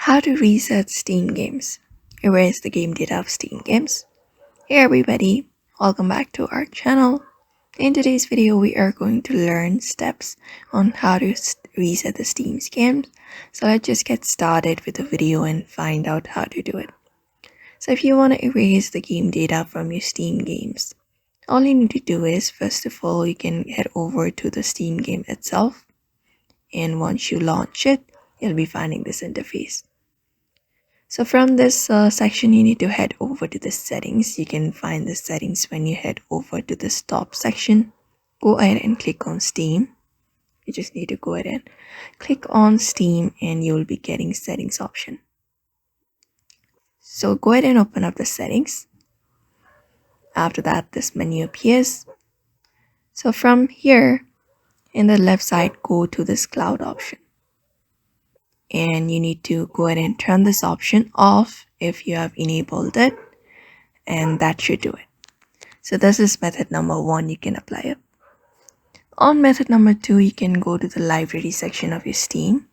How to reset Steam games. Erase the game data of Steam games. Hey everybody, welcome back to our channel. In today's video, we are going to learn steps on how to reset the Steam games. So let's just get started with the video and find out how to do it. So if you want to erase the game data from your Steam games, all you need to do is, first of all, you can head over to the Steam game itself. And once you launch it, you'll be finding this interface. So from this section, you need to head over to the settings. You can find the settings when you head over to the stop section. Go ahead and click on Steam. You just need to go ahead and click on Steam and you will be getting settings option. So go ahead and open up the settings. After that, this menu appears. So from here, in the left side, go to this cloud option. And you need to go ahead and turn this option off if you have enabled it, and that should do it. So this is method number 1, you can apply it. On method number 2, you can go to the library section of your Steam,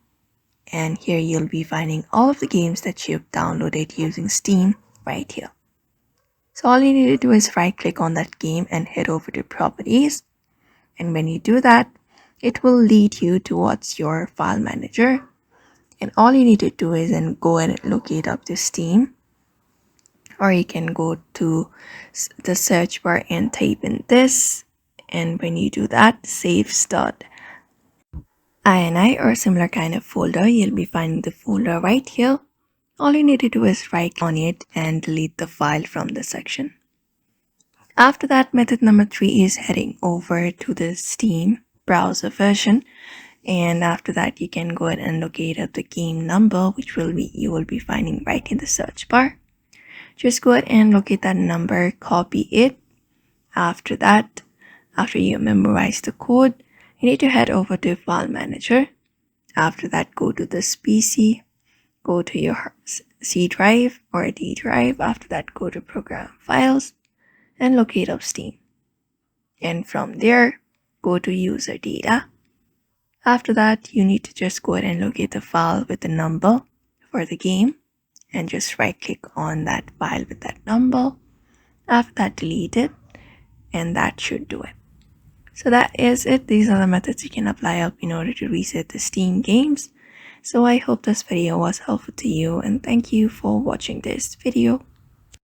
and here you'll be finding all of the games that you've downloaded using Steam right here. So all you need to do is right click on that game and head over to properties, and when you do that, it will lead you towards your file manager. And all you need to do is then go and locate up the Steam, or you can go to the search bar and type in this, and when you do that, saves.ini or similar kind of folder, you'll be finding the folder right here. All you need to do is right click on it and delete the file from the section. After that, method number 3 is heading over to the Steam browser version. And after that, you can go ahead and locate up the game number, which you will be finding right in the search bar. Just go ahead and locate that number, copy it. After that, after you memorize the code, you need to head over to File Manager. After that, go to this PC, go to your C drive or a D drive. After that, go to Program Files and locate up Steam. And from there, go to User Data. After that, you need to just go ahead and locate the file with the number for the game and just right click on that file with that number. After that, delete it, and that should do it. So that is it. These are the methods you can apply up in order to reset the Steam games. So I hope this video was helpful to you, and thank you for watching this video.